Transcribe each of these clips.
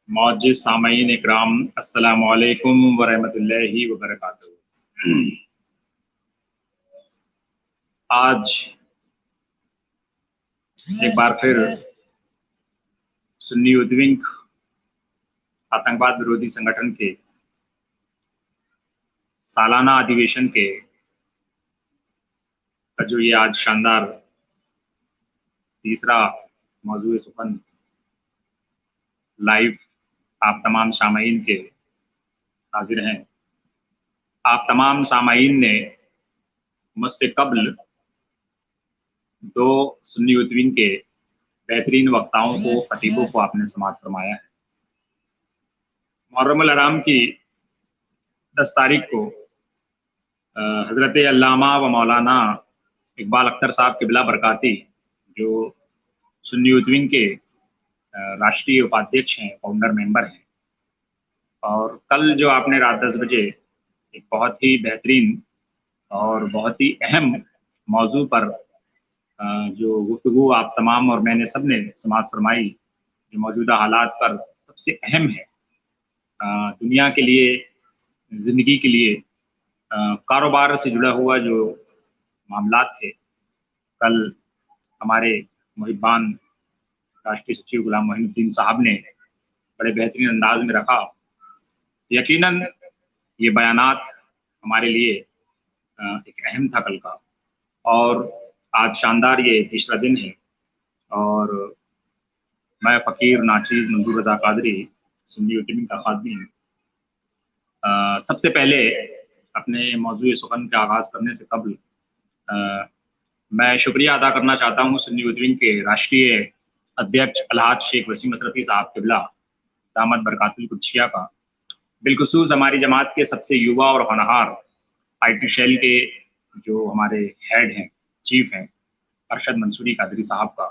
मौजूद सामईन इकराम, अस्सलामु अलैकुम वरहमतुल्लाहि वबरकातुहू। आज एक बार फिर सुन्नी यूथ विंग आतंकवाद विरोधी संगठन के सालाना अधिवेशन के का जो ये आज शानदार तीसरा मौजूद सुखन लाइव आप तमाम सामईन के हाजिर हैं। आप तमाम सामईन ने मुझसे कबल दो सुन्नी यूथ विंग के बेहतरीन वक्ताओं को, खतीबों को आपने समाअत फरमाया है। मुहर्रम अल हराम की 10 तारीख को हज़रत अल्लामा व मौलाना इकबाल अख्तर साहब क़िबला बरकाती, जो सुन्नी यूथ विंग के राष्ट्रीय उपाध्यक्ष हैं, फाउंडर मेंबर हैं, और कल जो आपने रात 10 बजे एक बहुत ही बेहतरीन और बहुत ही अहम मौजू पर जो गुफ्तगू आप तमाम और मैंने सब ने समाअत फरमाई, जो मौजूदा हालात पर सबसे अहम है दुनिया के लिए, ज़िंदगी के लिए, कारोबार से जुड़ा हुआ जो मामलात थे, कल हमारे मुहिब्बान राष्ट्रीय सचिव गुलाम मोइनुद्दीन साहब ने बड़े बेहतरीन अंदाज में रखा। यकीनन ये बयानात हमारे लिए एक अहम था कल का, और आज शानदार ये तीसरा दिन है, और मैं फ़कीर नाचीज़ मंजूर रज़ा कादरी सुन्नी यूथ विंग का खादिम सबसे पहले अपने मौजूद सुखन का आगाज़ करने से कबल मैं शुक्रिया अदा करना चाहता हूँ सुन्नी यूथ विंग के राष्ट्रीय अध्यक्ष अलहाज शेख वसीम असरफ़ी साहब क़िबला दामद बरकातुल कुद्सिया का, बिलखुसूस हमारी जमात के सबसे युवा और होनहार IT शेल के जो हमारे हेड हैं, चीफ हैं, अरशद मंसूरी कादरी साहब का,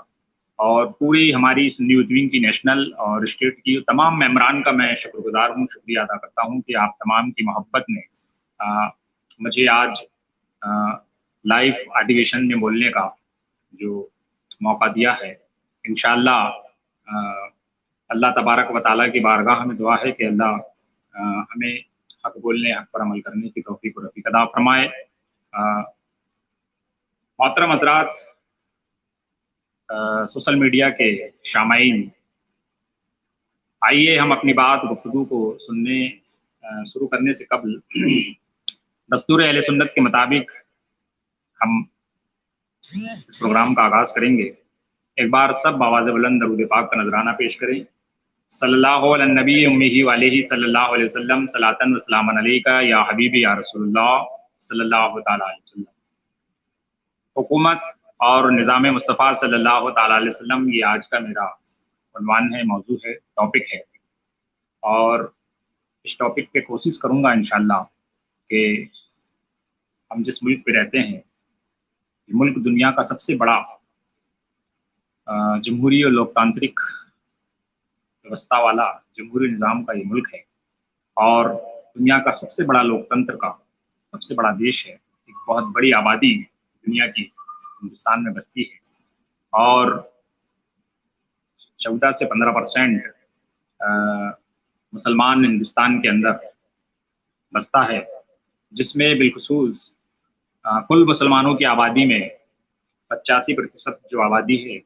और पूरी हमारी सुन्नी यूथ विंग की नेशनल और स्टेट की तमाम मेंबरान का मैं शुक्रगुजार हूँ, शुक्रिया अदा करता हूँ कि आप तमाम की मोहब्बत ने मुझे आज लाइव अधिवेशन में बोलने का जो मौका दिया है। इंशाअल्लाह अल्लाह तबारक व तआला की बारगाह में दुआ है कि अल्लाह हमें हक बोलने, हक पर अमल करने की तौफीक और रफ़ीक अता फरमाए। मोहतरम हज़रात, सोशल मीडिया के शामाईन, आइए हम अपनी बात गुफ्तगू को सुनने शुरू करने से कबल दस्तूर अहले सुन्नत के मुताबिक हम इस प्रोग्राम का आगाज़ करेंगे। एक बार सब आवाज़ बुलंद दरूद पाक का नजराना पेश करें। सल्लल्लाहु अला नबी उम्मिही व अलैहि सल्लल्लाहु अलैहि वसल्लम, सलातन व सलामन अलैका या हबीबी या रसूलुल्लाह सल्लल्लाहु तआला अलैहि वसल्लम। हुकूमत और निज़ाम मुस्तफ़ा सल्लल्लाहु तआला अलैहि वसल्लम, ये आज का मेरा उन्वान है, मौजू है, टॉपिक है, और इस टॉपिक पे कोशिश करूँगा इंशाअल्लाह कि हम जिस मुल्क पे रहते हैं, ये मुल्क दुनिया का सबसे बड़ा जमहूरी और लोकतांत्रिक व्यवस्था वाला जमहूरी निज़ाम का ये मुल्क है, और दुनिया का सबसे बड़ा लोकतंत्र का सबसे बड़ा देश है। एक बहुत बड़ी आबादी दुनिया की हिंदुस्तान में बसती है, और 14 से 15% मुसलमान हिंदुस्तान के अंदर बसता है, जिसमें बिलखुसूस कुल मुसलमानों की आबादी में 85% जो आबादी है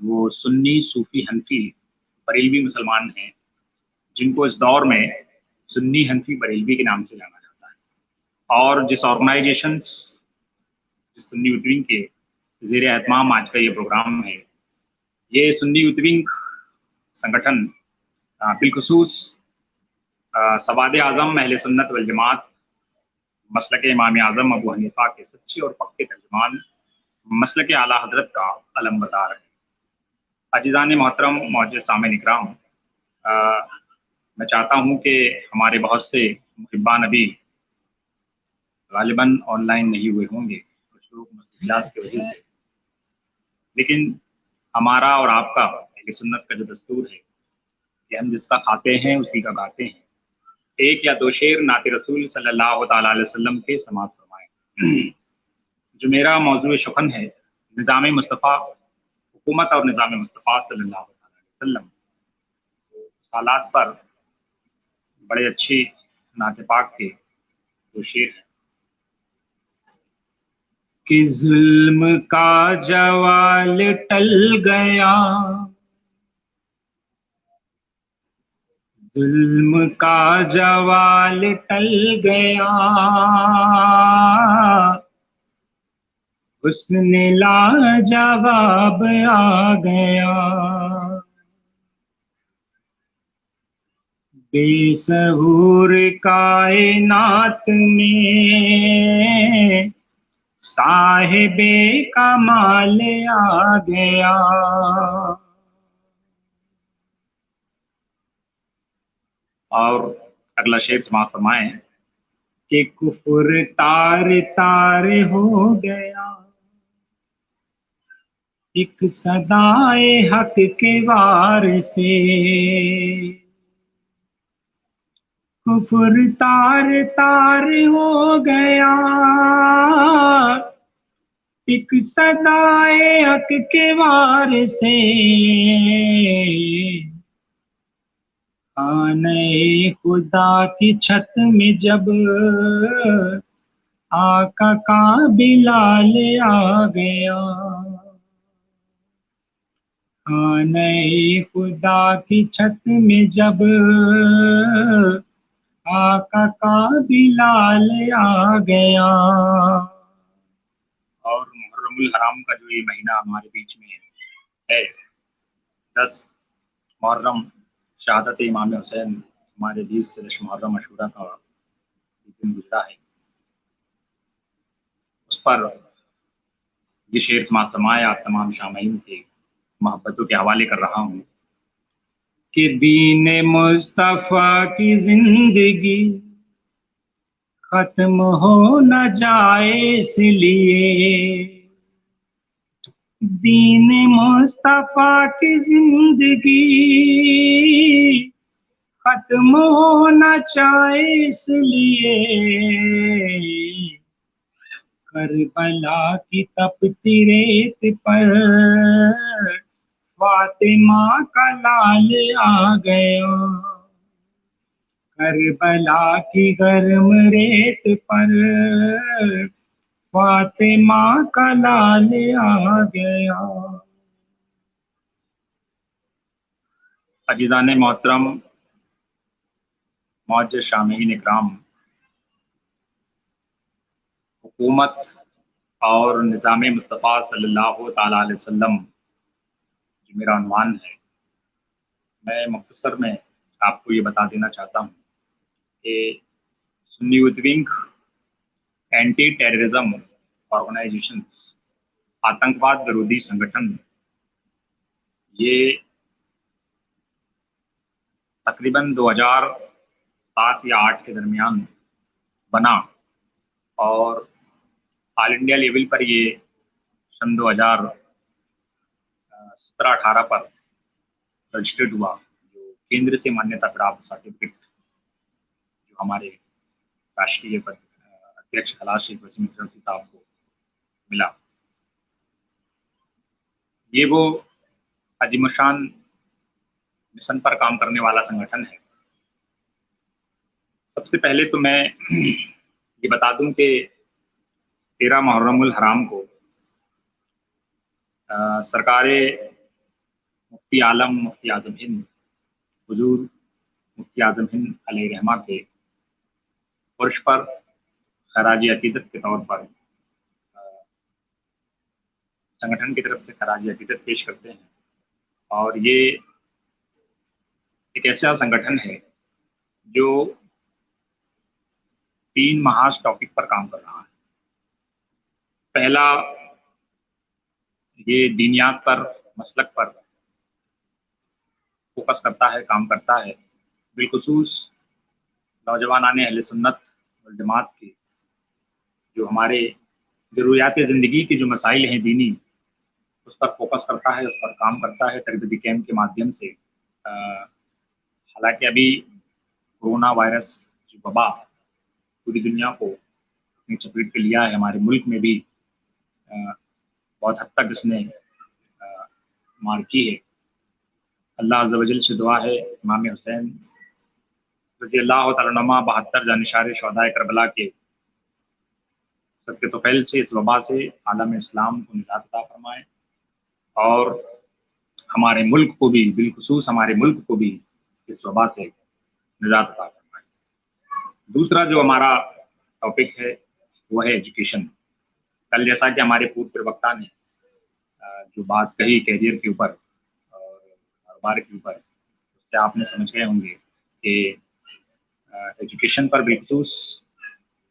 वो सुन्नी, सूफी, हनफी, बरेलवी मुसलमान हैं, जिनको इस दौर में सुन्नी, हनफी, बरेलवी के नाम से जाना जाता है। और जिस सुन्नी यूथ विंग के ज़ेर एहतमाम आज का ये प्रोग्राम है, ये सुन्नी यूथ विंग संगठन बिलखुसूस सवाद आज़म अहले सुन्नत वल जमात मसलक इमाम आज़म अबू हनीफा के सच्चे और पक्के तर्जुमान मसलक आला हज़रत का अलमबरदार है। अज़ीज़ान मोहतरम, मौजूद सामईन इकराम, मैं चाहता हूँ कि हमारे बहुत से मुहिब्बान अभी गालिबन ऑनलाइन नहीं हुए होंगे, कुछ लोग मुश्किलात की वजह से, लेकिन हमारा और आपका अहले सुन्नत का जो दस्तूर है कि हम जिसका खाते हैं उसी का गाते हैं। एक या दो शेर नाते रसूल सल्लल्लाहु तआला अलैहि वसल्लम के समाअत फरमाएं। जो मेरा मौजूद शुखन है, निज़ाम मुस्तफ़ा, हुकूमत और निज़ाम मुस्तफ़ा सल्लल्लाहु अलैहि वसल्लम। حالات پر بڑے اچھی نعت پاک کے دو شعر ہیں کہ ظلم کا جوال ٹل گیا، ظلم کا جوال ٹل گیا، حسن لاجواب آ گیا، بے سہور کائنات میں صاحب کمال آ گیا۔ اور اگلا شعر سماعت فرمائیں کہ کفر تار تار ہو گیا، ایک صدائے حق کے وار سے، کفر تار تار ہو گیا، ایک صدائے حق کے وار سے، خانہ خدا کی چھت میں جب آقا کا بلال آ گیا، خانہ خدا کی چھت میں جب آقا کا بلال آ گیا۔ اور محرم الحرام کا جو یہ مہینہ ہمارے بیچ میں ہے، 10 محرم شہادت امام حسین ہمارے 20 سے محرم عاشورہ کا دن گزرا ہے، اس پر یہ شعر سماعت فرمایا آپ تمام شامعین کے محبتوں کے حوالے کر رہا ہوں کہ دین مصطفیٰ کی زندگی ختم ہو نہ جائے اس لیے، دین مصطفیٰ کی زندگی ختم ہو نہ جائے اس لیے، کربلا کی تپتی ریت پر فاطمہ کا لال آ گیا، کربلا کی گرم ریت پر فاطمہ کا لال آ گیا۔ عزیزان محترم، معزز شامعین اکرام، حکومت اور نظام مصطفیٰ صلی اللہ تعالیٰ علیہ وسلم جو میرا عنوان ہے، میں مختصر میں آپ کو یہ بتا دینا چاہتا ہوں کہ Sunni youth wing anti terrorism organisations, آتنکواد وروधी سنگٹھن، یہ تقریباً 2007 یا 8 کے درمیان بنا، اور آل انڈیا لیول پر یہ سن 2017-18 پر رجسٹرڈ ہوا، جو کیندر سے مانیتا پراپت سرٹیفکیٹ جو ہمارے راشٹریہ اध्यکش کیلاش وسیم رفیع صاحب کو ملا۔ یہ وہ عظیم الشان مشن پر کام کرنے والا سنگٹھن ہے۔ سب سے پہلے تو میں یہ بتا دوں کہ 13 محرم الحرام کو سرکار مفتی عالم مفتی اعظم ہند حضور مفتی اعظم ہند علیہ رحمہ کے عرش پر خراج عقیدت کے طور پر سنگٹھن کی طرف سے خراج عقیدت پیش کرتے ہیں، اور یہ ایک ایسا سنگٹھن ہے جو 3 محاذ ٹاپک پر کام کر رہا ہے۔ پہلا، یہ دینیات پر، مسلک پر فوکس کرتا ہے، کام کرتا ہے، بالخصوص نوجوانان اہل سنت والجماعت کی جو ہمارے ضروریات زندگی کے جو مسائل ہیں دینی، اس پر فوکس کرتا ہے، اس پر کام کرتا ہے تربیتی کیمپ کے مادھیم سے۔ حالانکہ ابھی کورونا وائرس جو وبا پوری دنیا کو اپنی چپیٹ پہ لیا ہے، ہمارے ملک میں بھی بہت حد تک اس نے مار کی ہے، अल्लाह अज़्ज़ व जल से दुआ है इमाम हुसैन रज़ी अल्लाह तआला अन्हुमा 72 जानिशार शुहदाए करबला के सदक़े तुफ़ैल से इस वबा से आलम इस्लाम को निजात अता फरमाए और हमारे मुल्क को भी, बिलखुसूस हमारे मुल्क को भी इस वबा से निजात अता फरमाए। दूसरा जो हमारा टॉपिक है वो है एजुकेशन। कल जैसा कि हमारे पूर्व प्रवक्ता ने जो बात कही कैरियर के ऊपर और कारोबार के ऊपर, उससे आपने समझ गए होंगे कि एजुकेशन पर बिलखुसूस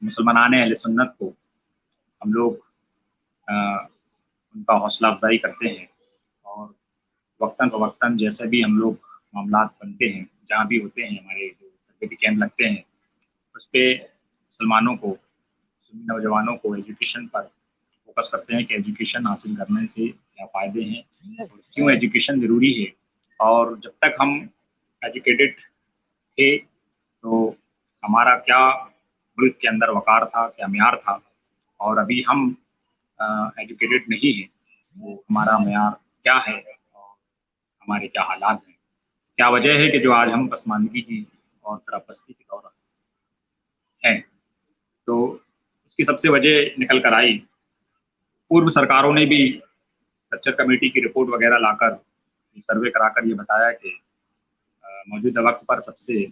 मुसलमानान अहले सुन्नत को हम लोग उनका हौसला अफजाई करते हैं और वक्तन फ़वक्तन जैसे भी हम लोग मामलात बनते हैं, जहाँ भी होते हैं, हमारे जो तरबियती कैंप लगते हैं, उस पे मुसलमानों को, सुन्नी नौजवानों को एजुकेशन पर फोकस करते हैं कि एजुकेशन हासिल करने से क्या फ़ायदे हैं और क्यों एजुकेशन ज़रूरी है। और जब तक हम एजुकेटेड थे तो हमारा क्या मुल्क के अंदर वक़ार था, क्या मेयार था, और अभी हम एजुकेटेड नहीं हैं तो हमारा मेयार क्या है और हमारे क्या हालात हैं, क्या वजह है कि जो आज हम पसमानदगी की और तरफपस्ती की दौर हैं। तो उसकी सबसे वजह निकल कर आई, पूर्व सरकारों ने भी सच्चर कमेटी की रिपोर्ट वगैरह लाकर, सर्वे कराकर ये बताया कि मौजूदा वक्त पर सबसे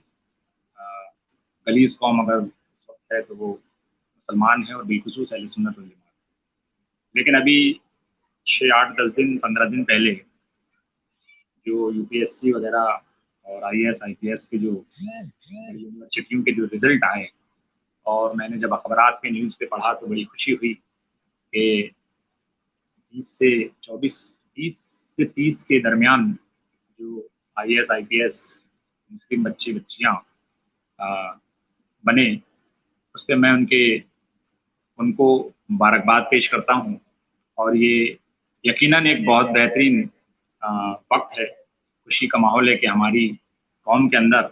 गलीज़ कौम अगर इस वक्त है तो वो मुसलमान है और बिलखुसूस अहले सुन्नत वल जमात। लेकिन अभी 6, 8, 10 दिन, 15 दिन पहले जो यूपीएससी वगैरह और आईएएस, आईपीएस के जो यूनिवर्सिटियों के जो रिजल्ट आए और मैंने जब अखबारात में न्यूज़ पे पढ़ा तो बड़ी खुशी हुई कि 20 से 30 के दरमियान जो आईएएस, आईपीएस मुस्लिम बच्चे बच्चियाँ बने, उस पर मैं उनको मुबारकबाद पेश करता हूँ। और ये यकीनन एक बहुत बेहतरीन वक्त है, खुशी का माहौल है कि हमारी कौम के अंदर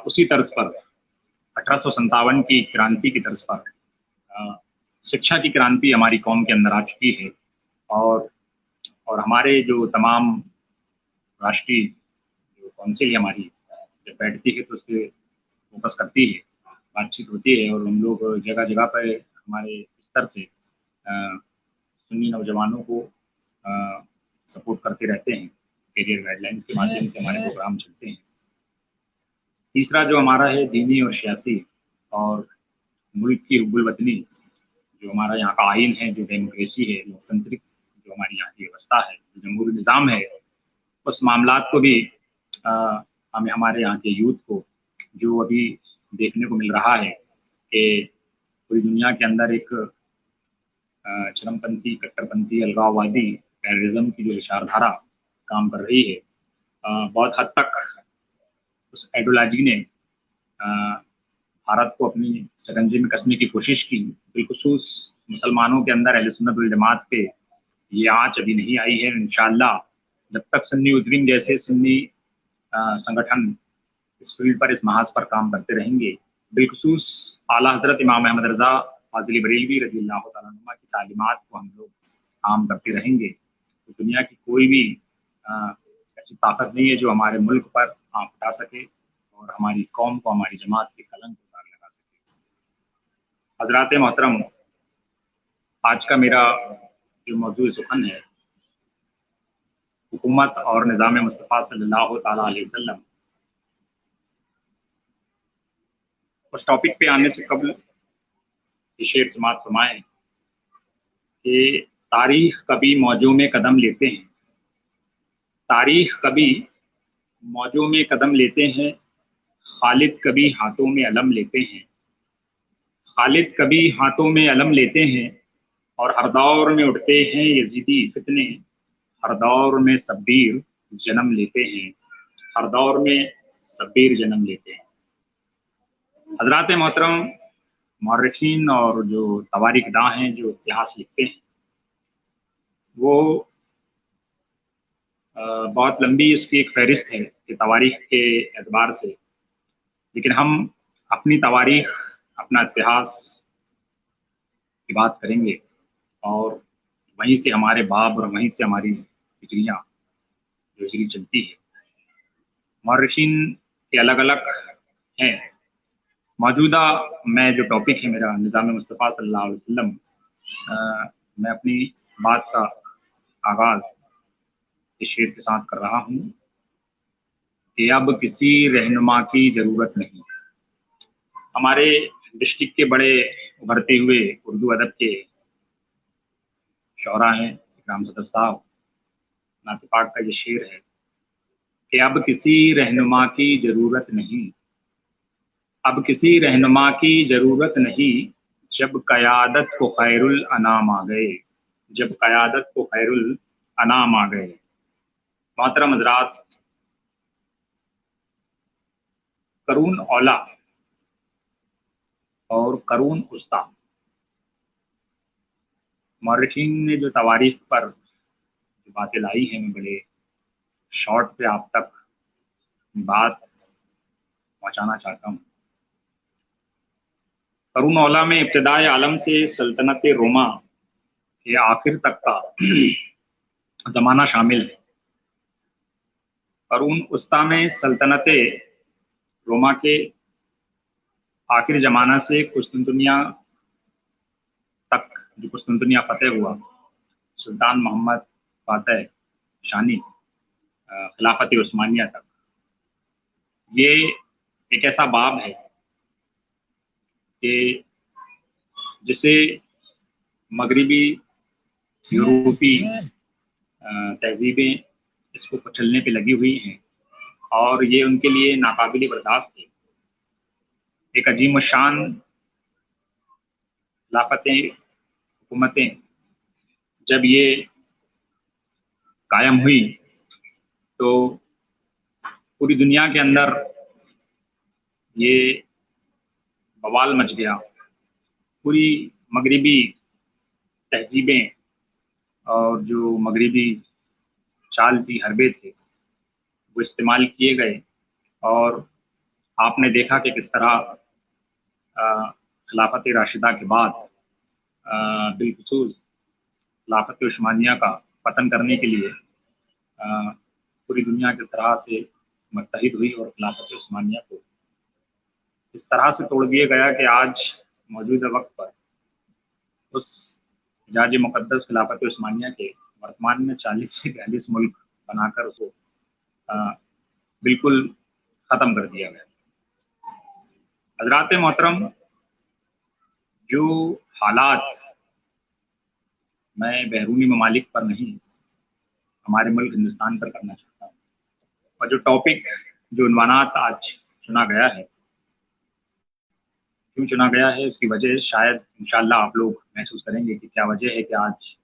उसी तर्ज पर 1857 की क्रांति की तर्ज पर शिक्षा की क्रांति हमारी कौम के अंदर आ चुकी है। और हमारे जो तमाम राष्ट्रीय जो काउंसिल है हमारी, जब बैठती है तो उस पर फोकस करती है, बातचीत होती है और हम लोग जगह जगह पर हमारे स्तर से सुन्नी नौजवानों को सपोर्ट करते रहते हैं। कैरियर गाइडलाइंस के माध्यम से हमारे प्रोग्राम चलते हैं। तीसरा जो हमारा है दीनी और सियासी और मुल्क की हुब्बुल वतनी, जो हमारा यहाँ का आइन है, जो डेमोक्रेसी है, लोकतांत्रिक जो हमारी यहाँ की व्यवस्था है, जो जमहूरी निज़ाम है, उस मामलात को भी हमें हमारे यहाँ के यूथ को जो अभी देखने को मिल रहा है कि पूरी दुनिया के अंदर एक चरमपंथी, कट्टरपंथी, अलगाववादी, टेररिज्म की जो विचारधारा काम कर रही है, बहुत हद तक उस आइडियोलॉजी ने भारत को अपनी शिकंजे में कसने की कोशिश की। बिलखुसूस मुसलमानों के अंदर अहले सुन्नत वल जमात पे ये आँच अभी नहीं आई है। इंशाअल्लाह जब तक सुन्नी यूथ विंग जैसे सुन्नी संगठन इस फील्ड पर, इस महाज पर काम करते रहेंगे, बिलखुसूस आला हज़रत इमाम अहमद रज़ा फाज़िल बरेलवी रज़ी अल्लाह तआला अन्हुमा की तालीमात को हम लोग आम करते रहेंगे, तो दुनिया की कोई भी ऐसी ताकत नहीं है जो हमारे मुल्क पर आँख उठा सके और हमारी कौम को, हमारी जमात के कलंक को दाग लगा सके। हज़रात मोहतरम, आज का मेरा जो मौजूद सुखन है, हुकूमत और निज़ाम मुस्तफ़ा सल्लल्लाहु तआला अलैहि वसल्लम। उस टॉपिक पे आने से कबल ये शेर समाअत फरमाएं कि तारीख कभी मौजों में कदम लेते हैं, तारीख कभी मौजों में कदम लेते हैं, खालिद कभी हाथों में अलम लेते हैं, खालिद कभी हाथों में अलम लेते हैं, और हर दौर में उठते हैं यजीदी फितने, हर दौर में सब्बीर जन्म लेते हैं, हर दौर में सब्बीर जन्म लेते हैं। हज़रात मोहतरम, मौर्रिखीन और जो तवारीख दां हैं, जो इतिहास लिखते हैं, वो बहुत लंबी इसकी एक फहरिस्त है कि तवारीख के एतबार से, लेकिन हम अपनी तवारीख, अपना इतिहास की बात करेंगे और वहीं से हमारे बाब और वहीं से हमारी हिजरियाँ جو ہجری چلتی ہے، مورخین کے الگ الگ ہیں۔ موجودہ میں جو ٹاپک ہے میرا نظام مصطفیٰ صلی اللہ علیہ وسلم، میں اپنی بات کا آغاز اس شعر کے ساتھ کر رہا ہوں کہ اب کسی رہنما کی ضرورت نہیں۔ ہمارے ڈسٹرکٹ کے بڑے ابھرتے ہوئے اردو ادب کے شعراء ہیں اکرام صدر صاحب، نعت پاک کا یہ شعر ہے کہ اب کسی رہنما کی ضرورت نہیں، اب کسی رہنما کی ضرورت نہیں، جب قیادت کو خیر الانام آ گئے، جب قیادت کو خیر الانام آ گئے۔ محترم حضرات، قرون اولا اور قرون وسطیٰ، مورخین نے جو تواریخ پر جو باتیں لائی ہیں، میں بڑے شارٹ پہ آپ تک بات پہنچانا چاہتا ہوں۔ قرون اولا میں ابتدائے عالم سے سلطنت روما کے آخر تک کا زمانہ شامل ہے۔ قرون وسطیٰ میں سلطنت روما کے آخر زمانہ سے قسطنطنیہ تک، جو قسطنطنیہ فتح ہوا، سلطان محمد فاتح شانی خلافت عثمانیہ تک، یہ ایک ایسا باب ہے کہ جسے مغربی یورپی تہذیبیں اس کو کچلنے پہ لگی ہوئی ہیں، اور یہ ان کے لیے ناقابل برداشت ہے۔ ایک عظیم الشان خلافتیں، حکومتیں جب یہ قائم ہوئی تو پوری دنیا کے اندر یہ بوال مچ گیا۔ پوری مغربی تہذیبیں اور جو مغربی چال تھی، حربے تھے، وہ استعمال کیے گئے، اور آپ نے دیکھا کہ کس طرح خلافت راشدہ کے بعد بالخصوص خلافت عثمانیہ کا پتن کرنے کے لیے پوری دنیا کس طرح سے متحد ہوئی اور خلافت عثمانیہ کو اس طرح سے توڑ دیا گیا کہ آج موجودہ وقت پر اس حجاز مقدس خلافت عثمانیہ کے ورتمان میں 40 سے 42 ملک بنا کر اس کو بالکل ختم کر دیا گیا۔ حضرات محترم، جو حالات میں بیرونی ممالک پر نہیں، ہمارے ملک ہندوستان پر کرنا چاہتا ہوں، اور جو ٹاپک، جو عنوانات آج چنا گیا ہے، کیوں چنا گیا ہے، اس کی وجہ شاید انشاءاللہ آپ لوگ محسوس کریں گے کہ کیا وجہ ہے کہ آج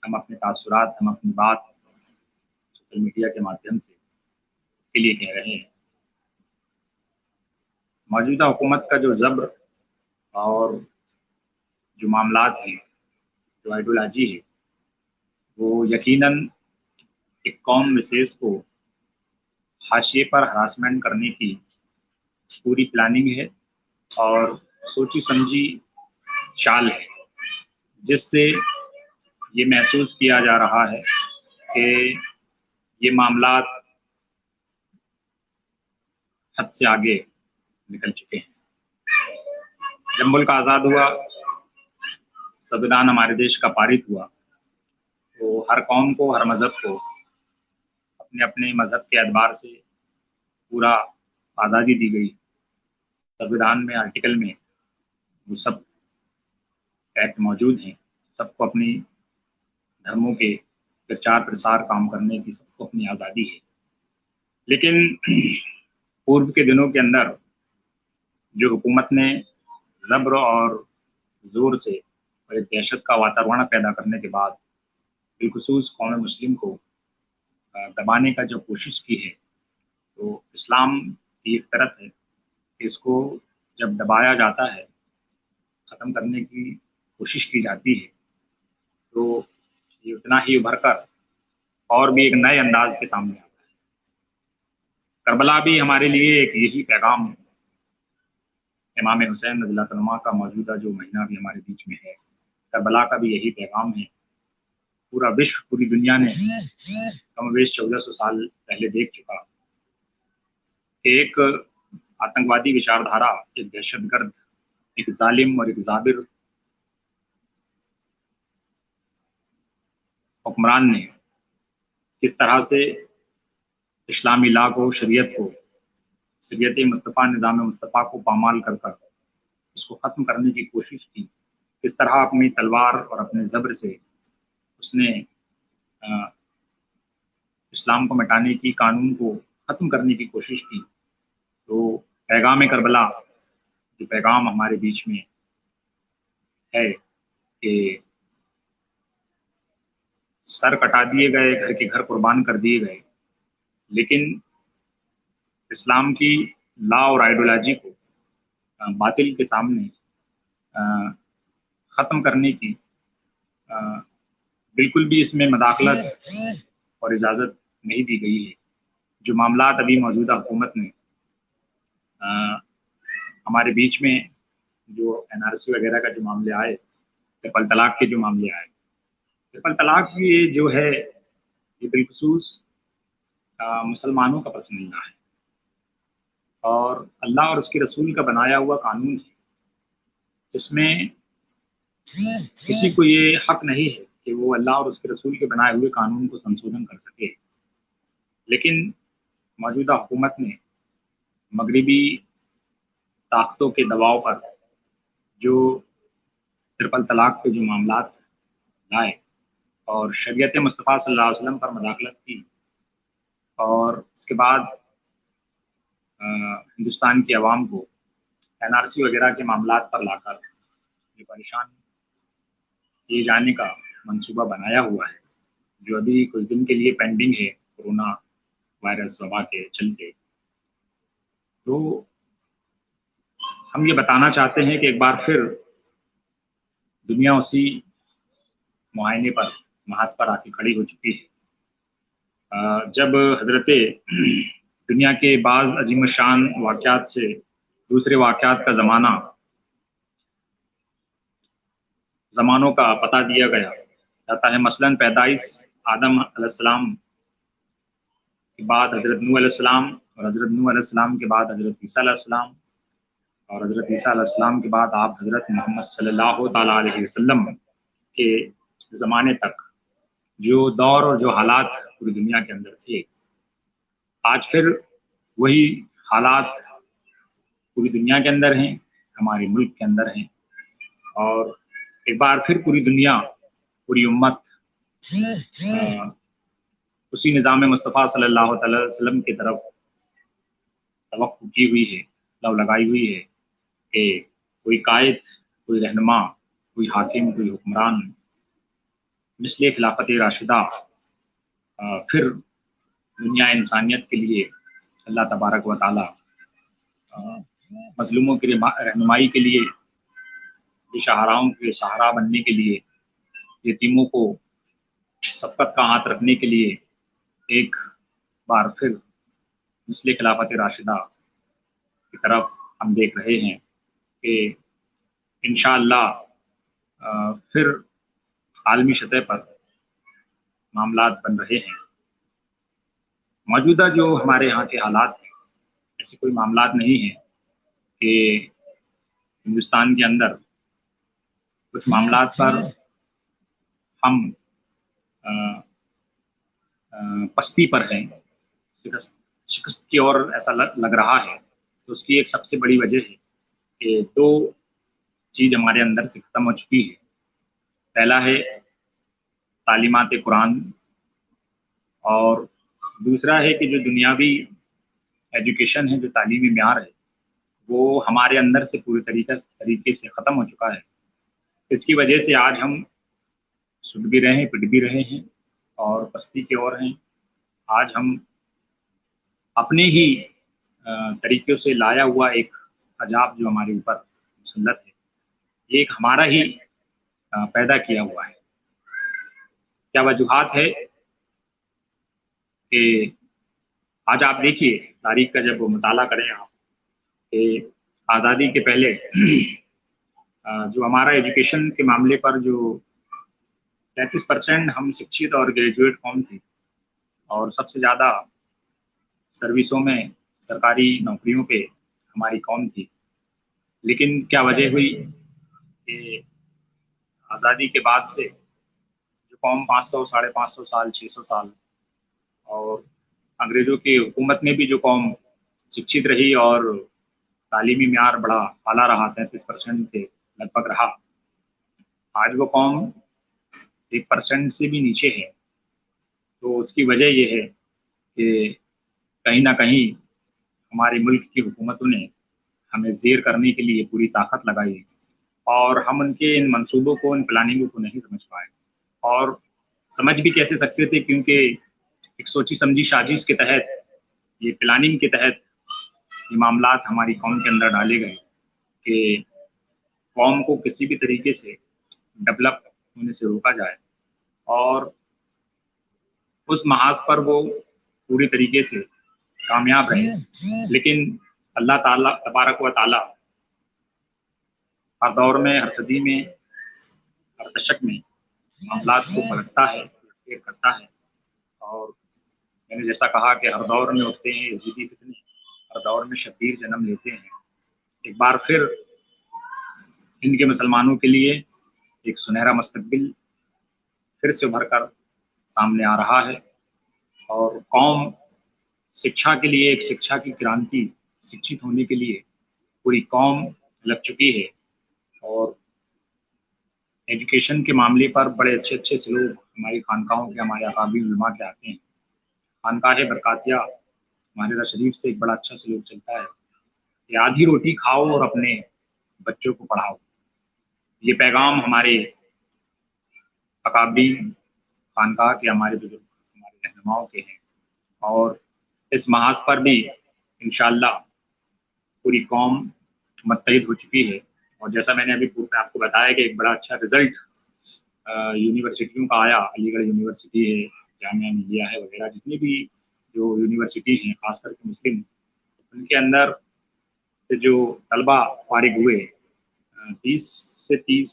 ہم اپنے تاثرات، ہم اپنی بات سوشل میڈیا کے مادھیم سے کے لیے کہہ رہے ہیں۔ موجودہ حکومت کا جو زبر اور جو معاملات ہیں، جو آئیڈیالوجی ہے، وہ یقیناً ایک قوم وشیش کو حاشیے پر ہراسمنٹ کرنے کی پوری پلاننگ ہے اور سوچی سمجھی چال ہے، جس سے یہ محسوس کیا جا رہا ہے کہ یہ معاملات حد سے آگے نکل چکے ہیں۔ جب ملک آزاد ہوا، سنویدھان ہمارے دیش کا پارت ہوا، تو ہر قوم کو، ہر مذہب کو اپنے اپنے مذہب کے اعتبار سے پورا آزادی دی گئی۔ سنویدھان میں، آرٹیکل میں وہ سب ایکٹ موجود ہیں، سب کو اپنی دھرموں کے پرچار پرسار کام کرنے کی سب کو اپنی آزادی ہے۔ لیکن پورو کے دنوں کے اندر جو حکومت نے زبر اور زور سے اور ایک دہشت کا واتاورن پیدا کرنے کے بعد بالخصوص قوم مسلم کو دبانے کا جو کوشش کی ہے، تو اسلام کی ایک طرف ہے کہ اس کو جب دبایا جاتا ہے، ختم کرنے کی کوشش کی جاتی ہے، تو یہ اتنا ہی ابھر کر اور بھی ایک نئے انداز کے سامنے آتا ہے۔ کربلا بھی ہمارے لیے ایک یہی پیغام ہے۔ امام حسین رضی اللہ عنہ کا موجودہ جو مہینہ بھی ہمارے بیچ میں ہے، کربلا کا بھی یہی پیغام ہے पूरा विश्व, पूरी दुनिया ने कमोवेश 1400 साल पहले देख चुका। एक आतंकवादी विचारधारा, एक दहशतगर्द, एक जालिम और एक जाबिर हुक्मरान ने किस तरह से इस्लामी लॉ को, शरीयत मुस्तफ़ा, निज़ाम मुस्तफ़ा को पामाल कर कर उसको ख़त्म करने की कोशिश की। किस तरह अपनी तलवार और अपने ज़ब्र से उसने इस्लाम को मिटाने की, कानून को ख़त्म करने की कोशिश की। तो पैगाम करबला, जो पैगाम हमारे बीच में है कि सर कटा दिए गए, घर के घर कुर्बान कर दिए गए, लेकिन इस्लाम की लॉ और आइडियोलॉजी को बातिल के सामने ख़त्म करने की बिल्कुल भी इसमें मदाखलत और इजाज़त नहीं दी गई है। जो मामलात अभी मौजूदा हुकूमत ने हमारे बीच में, जो NRC वगैरह का जो मामले आए, ट्रिपल तलाक के जो मामले आए, ट्रिपल तलाक ये जो है, ये बिलखुसूस मुसलमानों का पसंदीदा है और अल्लाह और उसके रसूल का बनाया हुआ कानून है, जिसमें किसी को ये हक नहीं है कि वो अल्लाह और उसके रसूल के बनाए हुए कानून को संशोधन कर सके। लेकिन मौजूदा हुकूमत ने मगरिबी ताकतों के दबाव पर जो ट्रिपल तलाक के जो मामलात लाए और शरीयत मुस्तफ़ा सल्लल्लाहु अलैहि वसल्लम पर मदाखलत की, और उसके बाद हिंदुस्तान की आवाम को NRC वगैरह के मामलात पर लाकर ये परेशान किए जाने का मंसूबा बनाया हुआ है, जो अभी कुछ दिन के लिए पेंडिंग है कोरोना वायरस वबा के चलते। तो हम ये बताना चाहते हैं कि एक बार फिर दुनिया उसी मुआयने पर, महाज पर आके खड़ी हो चुकी है जब हजरत दुनिया के बाज़ अजीम शान वाक़यात से दूसरे वाक़यात का ज़मानों का पता दिया गया जाता है। मसलन पैदाइश आदम अलैहिस्सलाम के बाद हज़रत नूह अलैहिस्सलाम, और हज़रत नूह अलैहिस्सलाम के बाद हज़रत ईसा अलैहिस्सलाम, और हज़रत ईसा अलैहिस्सलाम के बाद आप हज़रत मोहम्मद सल्लल्लाहु ताला अलैहि वसल्लम के ज़माने तक जो दौर और जो हालात पूरी दुनिया के अंदर थे, आज फिर वही हालात पूरी दुनिया के अंदर हैं, हमारे मुल्क के अंदर हैं, और एक बार फिर पूरी दुनिया, पूरी उम्मत उसी निज़ाम मुस्तफ़ा सल्लल्लाहु अलैहि वसल्लम की तरफ तवक्कुल की हुई है, लव लगाई हुई है कि कोई कायद, कोई रहनुमा, कोई हाकिम, कोई हुक्मरान मिसले खिलाफत राशिदा फिर दुनिया इंसानियत के लिए, अल्लाह तबारक व तआला मजलूमों की रहनुमाई के लिए, बेसहाराओं के सहारा बनने के लिए, यतीमों को सबकत का हाथ रखने के लिए एक बार फिर मिसले खिलाफत राशिदा की तरफ हम देख रहे हैं कि इंशाअल्लाह फिर आलमी सतह पर मामलात बन रहे हैं। मौजूदा जो हमारे यहाँ के हालात हैं, ऐसे कोई मामलात नहीं हैं कि हिंदुस्तान के अंदर कुछ मामलात पर हम पस्ती पर हैं, शिकस्त की ओर ऐसा लग रहा है। तो उसकी एक सबसे बड़ी वजह है कि दो चीज़ हमारे अंदर से ख़त्म हो चुकी है। पहला है तालीमात कुरान, और दूसरा है कि जो दुनियावी एजुकेशन है, जो तालीमी म्यार है, वो हमारे अंदर से पूरी तरीके से ख़त्म हो चुका है। इसकी वजह से आज हम सुध भी रहे हैं, पिट भी रहे हैं और पस्ती की ओर हैं। आज हम अपने ही तरीक़ों से लाया हुआ एक अजाब जो हमारे ऊपर मुसल्लत है, ये एक हमारा ही पैदा किया हुआ है। क्या वजूहात है कि आज आप देखिए, तारीख का जब मुताला करें आप, कि आज़ादी के पहले जो हमारा एजुकेशन के मामले पर जो 33% हम शिक्षित और ग्रेजुएट कौम थी, और सबसे ज़्यादा सर्विसों में, सरकारी नौकरियों पे हमारी कौम थी। लेकिन क्या वजह हुई कि आज़ादी के बाद से जो कौम 500, साढ़े 500 साल, 600 साल, और अंग्रेज़ों की हुकूमत में भी जो कौम शिक्षित रही और तालीमी म्यार बड़ा आला रहा, 33% के लगभग रहा, आज वो कौम 1% से भी नीचे है। तो उसकी वजह ये है कि कहीं न कहीं हमारे मुल्क की हुकूमतों ने हमें ज़ेर करने के लिए पूरी ताकत लगाई, और हम उनके इन मंसूबों को, इन प्लानिंगों को नहीं समझ पाए। और समझ भी कैसे सकते थे, क्योंकि एक सोची-समझी साजिश के तहत, ये प्लानिंग के तहत ये मामलात हमारी कौम के अंदर डाले गए कि कौम को किसी भी तरीके से डेवलप होने से रोका जाए, और उस महाज पर वो पूरी तरीके से कामयाब रहे। लेकिन अल्लाह ताला तबारक व तआला हर दौर में, हर सदी में, हर दशक में मामलात को पलटता है, उलट-फेर करता है। और मैंने जैसा कहा कि हर दौर में उठते हैं यज़ीदी फितने, हर दौर में शब्बीर जन्म लेते हैं। एक बार फिर हिंद के मुसलमानों के लिए एक सुनहरा मुस्तक़बिल फिर से उभर कर सामने आ रहा है, और कौम शिक्षा के लिए, एक शिक्षा की क्रांति, शिक्षित होने के लिए पूरी कौम लग चुकी है। और एजुकेशन के मामले पर बड़े अच्छे-अच्छे सलूक हमारी खानकाहों के, हमारे अकाबिर उलमा के आते हैं। खानकाह बरकातिया माहिरा शरीफ से एक बड़ा अच्छा सलूक चलता है कि आधी रोटी खाओ और अपने बच्चों को पढ़ाओ। ये पैगाम हमारे अकाबिर खानकाह के, हमारे बुजुर्ग, हमारे रहनुमाओं के हैं। और इस महाज पर भी इंशाअल्लाह पूरी कौम मुत्तहिद हो चुकी है। और जैसा मैंने अभी पूर्व में आपको बताया कि एक बड़ा अच्छा रिज़ल्ट यूनिवर्सिटियों का आया, अलीगढ़ यूनिवर्सिटी है, जामिया मिलिया है वगैरह, जितनी भी जो यूनिवर्सिटी हैं, ख़ास करके मुस्लिम, उनके अंदर से जो तलबा फ़ारिग हुए, 20 से 30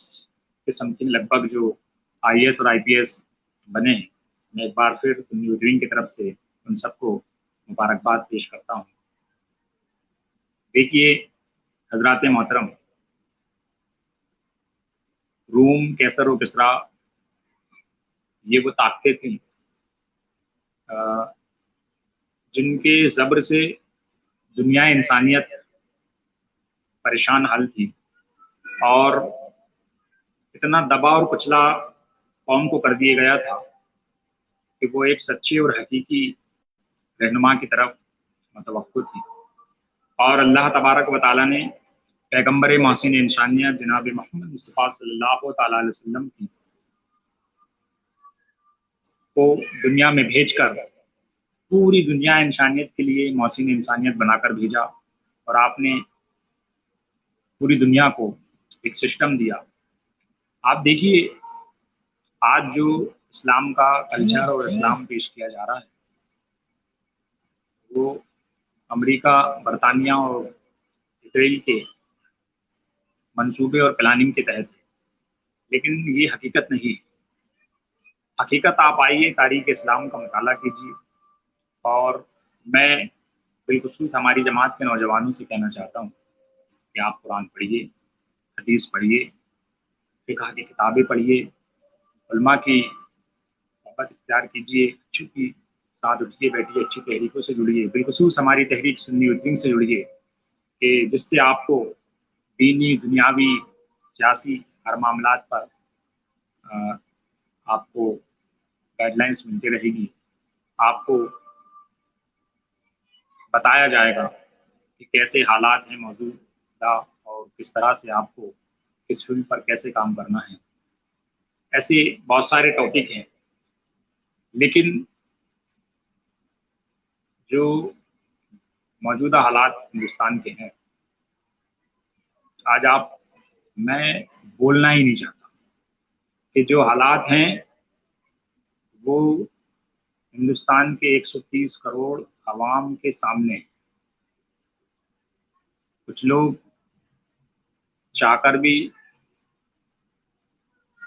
के समथिंग लगभग जो आईएएस और आईपीएस बने हैं। मैं एक बार फिर सुन्नी उद्दीन की तरफ से उन सबको मुबारकबाद पेश करता हूँ। देखिए हज़रात मोहतरम, रूम, कैसर और किस्रा, ये वो ताकतें थीं जिनके ज़ब्र से दुनिया इंसानियत परेशान हाल थी, और इतना दबा और कुचला कौम को कर दिया गया था कि वो एक सच्चे और हकीकी रहनुमा की तरफ मतवक्कुल थी। और अल्लाह तबारक व तआला ने पैगम्बर मोहसिन इंसानियत जनाब मोहम्मद मुस्तफ़ा सल्लल्लाहु तआला अलैहि वसल्लम को दुनिया में भेजकर पूरी दुनिया इंसानियत के लिए मोहसिन इंसानियत बनाकर भेजा, और आपने पूरी दुनिया को एक सिस्टम दिया। आप देखिए आज जो इस्लाम का कल्चर और इस्लाम पेश किया जा रहा है, वो अमेरिका, बरतानिया और इसराइल के मंसूबे और प्लानिंग के तहत है। लेकिन ये हकीकत नहीं है। हकीकत आप आइए, तारीख़ इस्लाम का मुताला कीजिए। और मैं बिलख़ुसूस हमारी जमात के नौजवानों से कहना चाहता हूँ कि आप कुरान पढ़िए, हदीस पढ़िए, फ़िक़्ह की किताबें पढ़िए, उलमा की सोहबत इख्तियार कीजिए, अच्छों की साथ उठिए बैठिए, अच्छी तहरीकों से जुड़िए, बिलख़ुसूस हमारी तहरीक सुन्नी उद्दीन से जुड़िए, कि जिससे आपको दीनी, दुनियावी, सियासी हर मामलात पर आपको गाइडलाइंस मिलती रहेगी। आपको बताया जाएगा कि कैसे हालात हैं मौजूदा, और किस तरह से आपको किस फ़ील्ड पर कैसे काम करना है। ऐसे बहुत सारे टॉपिक हैं, लेकिन जो मौजूदा हालात हिंदुस्तान के हैं, आज मैं बोलना ही नहीं चाहता कि जो हालात हैं वो हिंदुस्तान के 130 करोड़ अवाम के सामने हैं। कुछ लोग चाहकर भी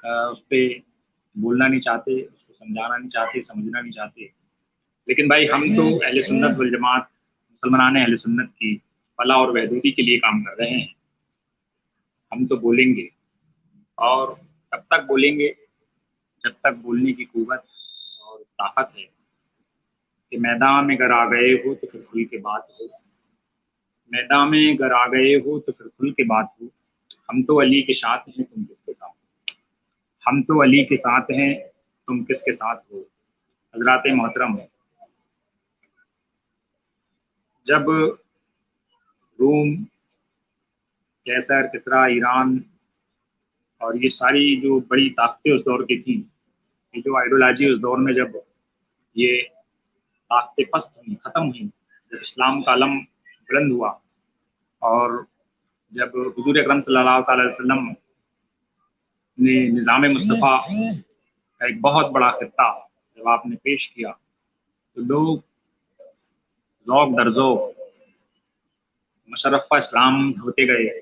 उस पे बोलना नहीं चाहते, उसको समझाना नहीं चाहते, समझना नहीं चाहते। लेकिन भाई हम तो अहले सुन्नत वल जमात, मुसलमान अहले सुन्नत की फलाह और बहबूदी के लिए काम कर रहे हैं। हम तो बोलेंगे, और तब तक बोलेंगे जब तक बोलने की कुव्वत और ताकत है कि मैदान में अगर आ गए हो तो फिर खुल के बात हो, मैदान में अगर आ गए हो तो फिर खुल के बात हो। हम तो अली के साथ हैं, तुम किसके साथ हो? हम तो अली के साथ हैं, तुम किसके साथ हो? हजरात मोहतरम, जब रूम, कैसर, किसरा, ईरान और ये सारी जो बड़ी ताकतें उस दौर की थी, ये जो आइडियोलॉजी उस दौर में जब ये ताकतें पस्त हुई, ख़त्म हुई, जब इस्लाम का अलम बुलंद हुआ, और जब हुजूर अकरम सल्लल्लाहु अलैहि वसल्लम ने निज़ाम मुस्तफ़ा का एक बहुत बड़ा खित्ता जब आपने पेश किया, तो लोग ज़ौक़ दर ज़ौक़ मुशर्रफ़ा इस्लाम होते गए।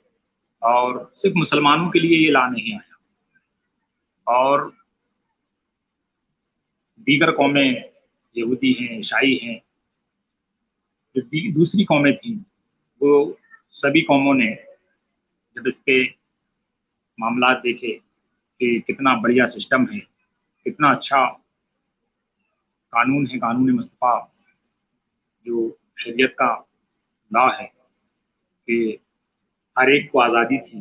और सिर्फ मुसलमानों के लिए ये ला नहीं आया, और दीगर कौमें, यहूदी हैं, ईसाई हैं, जो दूसरी कौमें थीं, वो सभी कौमों ने जब इस पे मामलात देखे कि कितना बढ़िया सिस्टम है, कितना अच्छा कानून है, कानून मुस्तफ़ा जो शरीयत का लॉ है, कि हर एक को आज़ादी थी,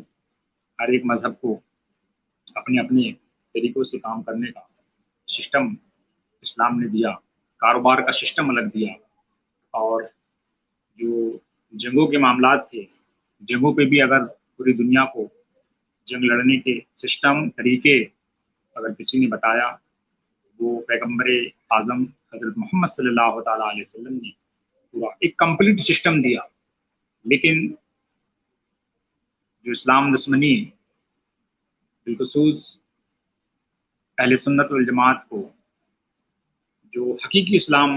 हर एक मज़हब को अपने अपने तरीक़ों से काम करने का सिस्टम इस्लाम ने दिया, कारोबार का सिस्टम अलग दिया। और जो जंगों के मामलात थे, जंगों पे भी अगर पूरी दुनिया को जंग लड़ने के सिस्टम, तरीके अगर किसी ने बताया, वो पैगम्बर आज़म हज़रत मोहम्मद सल्लल्लाहु ताला अलैहि वसल्लम ने पूरा एक कंप्लीट सिस्टम दिया। लेकिन जो इस्लाम दुश्मनी बिलखुसूस अहले सुन्नत वल जमात को, जो हकीकी इस्लाम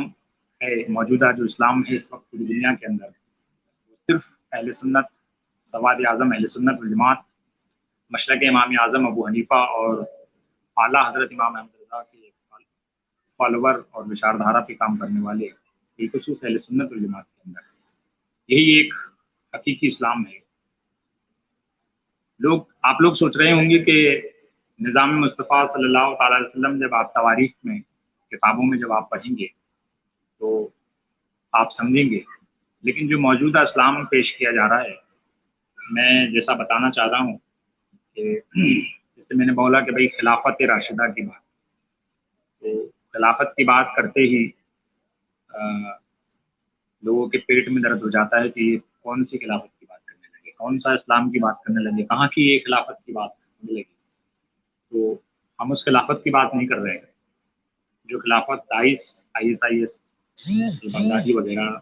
है, मौजूदा जो इस्लाम है इस वक्त पूरी दुनिया के अंदर, वो सिर्फ अहले सुन्नत, सवाद आज़म अहले सुन्नत वल जमात, मशरक़ इमाम आज़म अबू हनीफ़ा और आला हज़रत इमाम अहमद रज़ा के फॉलोवर और विचारधारा पे काम करने वाले बिलखुसूस अहले सुन्नत वल जमात के अंदर, यही एक हकीकी इस्लाम है। आप लोग सोच रहे होंगे कि निज़ाम मुस्तफ़ा सल्लल्लाहु अलैहि वसल्लम जब आप तवारीख में, किताबों में जब आप पढ़ेंगे तो आप समझेंगे, लेकिन जो मौजूदा इस्लाम पेश किया जा रहा है, मैं जैसा बताना चाह रहा हूँ कि जैसे मैंने बोला कि भाई खिलाफत राशिदा की बात, तो खिलाफत की बात करते ही लोगों के पेट में दर्द हो जाता है कि ये कौन सी खिलाफत की बात करने लगे, कौन सा इस्लाम की बात करने लगे, कहाँ की ये खिलाफत की बात होने लगी। तो हम उस खिलाफत की बात नहीं कर रहे हैं जो खिलाफत ISIS, बगदादी वगैरह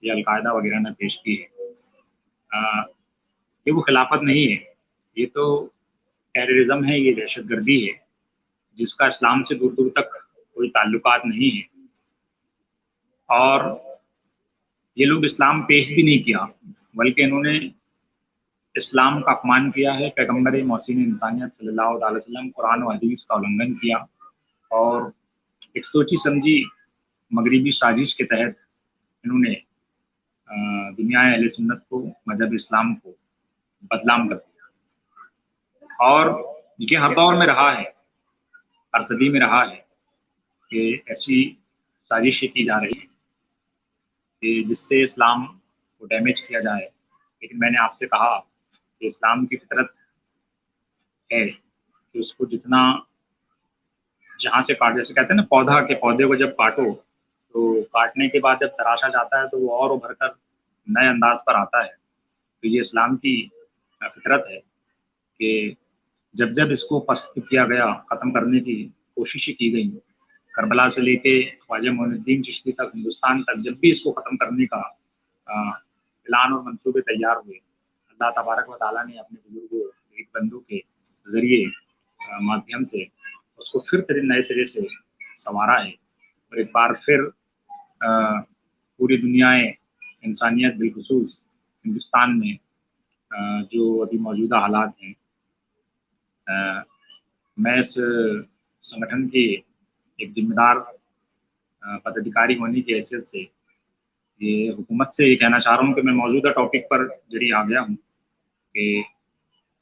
या अलकायदा वगैरह ने पेश की है। ये वो खिलाफत नहीं है, ये तो टेररिज्म है, ये दहशतगर्दी है, जिसका इस्लाम से दूर दूर तक कोई ताल्लुकात नहीं है। और ये लोग इस्लाम पेश भी नहीं किया, बल्कि इन्होंने इस्लाम का अपमान किया है, पैगम्बर मोहसिन इंसानियत सल्लल्लाहु अलैहि वसल्लम, कुरान और हदीस का उल्लंघन किया, और एक सोची समझी मगरिबी साजिश के तहत इन्होंने दुनिया अहले सुन्नत को, मजहब इस्लाम को बदनाम कर दिया। और ये हर दौर में रहा है, हर सदी में रहा है कि ऐसी साजिशें की जा रही हैं कि जिससे इस्लाम को डैमेज किया जाए। लेकिन मैंने आपसे कहा कि इस्लाम की फितरत है कि उसको जितना, जहाँ से काट, जैसे कहते हैं ना, पौधे को जब काटो तो काटने के बाद जब तराशा जाता है तो वो और उभर कर नए अंदाज पर आता है। तो ये इस्लाम की फितरत है कि जब जब इसको पस्त किया गया, ख़त्म करने की कोशिशें की गई, करबला से लेके ख्वाजा मोइनुद्दीन चिश्ती तक, हिंदुस्तान तक, जब भी इसको ख़त्म करने का प्लान और मंसूबे तैयार हुए, अल्लाह तबारक व तआला ने अपने बुजुर्गों, एक बंदों के ज़रिए, माध्यम से उसको फिर नए सिरे से संवारा है। और एक बार फिर पूरी दुनियाए, इंसानियत बिलखुसूस हिंदुस्तान में जो अभी मौजूदा हालात हैं, मैं इस संगठन के एक जिम्मेदार पदाधिकारी होने की हैसियत से ये हुकूमत से ये कहना चाह रहा हूँ कि मैं मौजूदा टॉपिक पर जरिए आ गया हूँ कि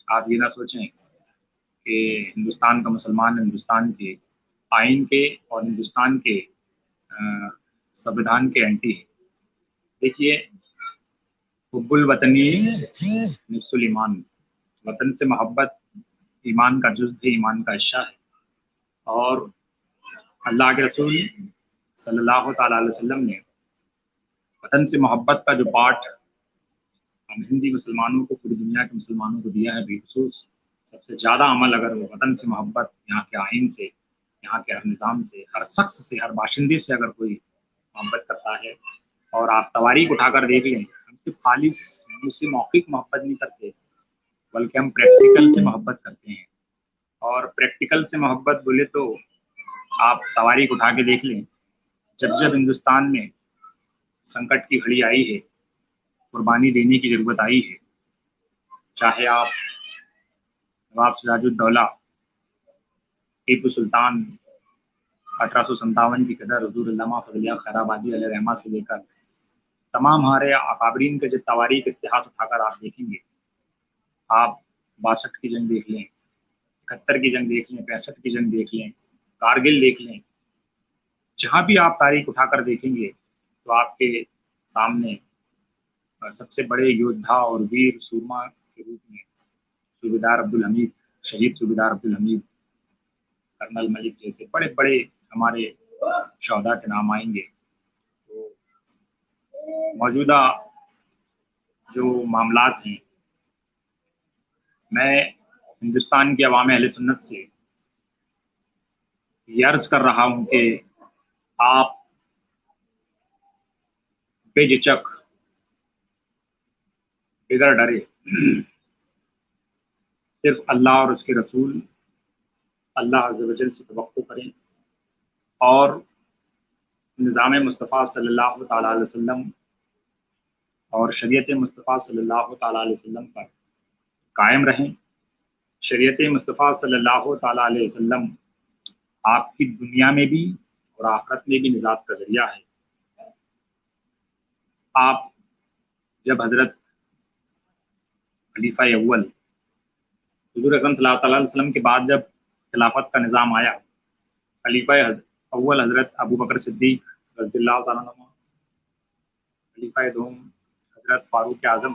आप ये ना सोचें कि हिंदुस्तान का मुसलमान हिंदुस्तान के आइन के और हिंदुस्तान के संविधान के एंटी है। देखिए, हुब्बुल वतनी निफ्सुल ईमान, वतन से मोहब्बत ईमान का जुज़ है, ईमान का हिस्सा है। और अल्लाह के रसूल सल्लल्लाहु ताला अलैहि वसल्लम ने वतन से मोहब्बत का जो पाठ हम हिंदी मुसलमानों को, पूरी दुनिया के मुसलमानों को दिया है, बेखसूस सबसे ज़्यादा अमल अगर वो वतन से मोहब्बत, यहाँ के आइन से, यहाँ के हर निज़ाम से, हर शख्स से, हर बाशिंदे से अगर कोई मोहब्बत करता है, और आप तवारीख उठाकर देख लें, हम सिर्फ खालिस मुझसे मौखिक मोहब्बत नहीं करते, बल्कि हम प्रैक्टिकल से मोहब्बत करते हैं। और प्रैक्टिकल से मोहब्बत बोले तो आप तवारीख उठा के देख लें, जब जब हिंदुस्तान में संकट की घड़ी आई है, कुर्बानी देने की ज़रूरत आई है, चाहे आप नवाब सिराजुद्दौला, टीपू सुल्तान, 1857 की कदर हजूर अल्लामा फजलिया खैराबादी अलैहि रहमा से लेकर तमाम हमारे अकाबरीन के जो तवारीख इतिहास उठाकर आप देखेंगे, आप 62 की जंग देख लें, 71 की जंग देख लें, 65 की जंग देख लें, कारगिल देख लें, जहाँ भी आप तारीख उठाकर देखेंगे तो आपके सामने सबसे बड़े योद्धा और वीर सूरमा के रूप में सूबेदार अब्दुल हमीद, शहीद सूबेदार अब्दुल हमीद, कर्नल मलिक जैसे बड़े बड़े हमारे शहदा के नाम आएंगे। तो मौजूदा जो मामलात हैं, मैं हिंदुस्तान की अवाम अहले सुन्नत से ये अर्ज कर रहा हूँ कि आप बेझिझक, बिगर डरे सिर्फ अल्लाह और उसके रसूल अल्लाह अज़्ज़ व जल से तवक्कुल करें और निज़ाम मुस्तफ़ा सल्लल्लाहु ताला अलैहि वसल्लम और शरीयत मुस्तफ़ा सल्लल्लाहु ताला अलैहि वसल्लम पर कायम रहें। शरीयत मुस्तफ़ा सल्लल्लाहु ताला अलैहि वसल्लम आपकी दुनिया में भी और आखिरत में भी निजात का जरिया है। आप जब हज़रत खलीफा अव्वल हुज़ूर अकरम सल्लल्लाहु अलैहि वसल्लम के बाद जब खिलाफत का निज़ाम आया, खलीफा अव्वल हज़रत अबू बकर सिद्दीक रज़ियल्लाहु ताला अन्हु, खलीफा दोम हज़रत फारूक आज़म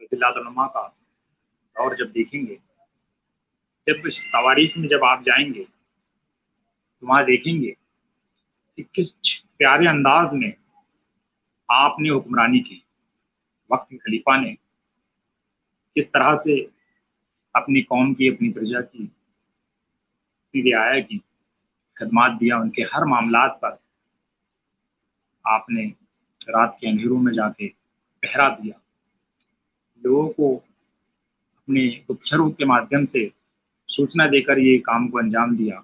रज़ियल्लाहु ताला अन्हु का दौर जब देखेंगे, जब इस तवारीख में जब आप जाएंगे तो वहाँ देखेंगे कि किस प्यारे अंदाज में आपने हुक्मरानी की, वक्त के खलीफा ने किस तरह से अपनी कौम की, अपनी प्रजा की रियाया की, खदमात दिया, उनके हर मामलात पर आपने रात के अंधेरों में जाके पहरा दिया, लोगों को अपने गुप्तचरों के माध्यम से सूचना देकर ये काम को अंजाम दिया।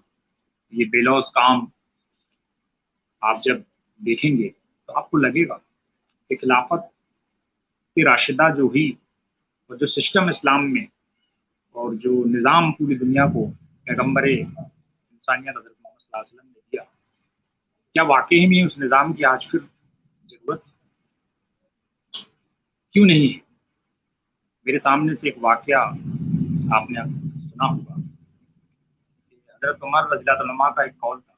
ये बेलौस काम आप जब देखेंगे तो आपको लगेगा कि खिलाफत की राशिदा जो हुई और जो सिस्टम इस्लाम में और जो निज़ाम पूरी दुनिया को पैगम्बर इंसानियत हज़रत मोहम्मद सल्लल्लाहु अलैहि वसल्लम ने दिया, क्या वाकई में उस निज़ाम की आज फिर ज़रूरत है? क्यों नहीं है? मेरे सामने से एक वाक़या आपने सुना होगा, हज़रत उमर रज़ियल्लाहु अन्हु का एक कौल था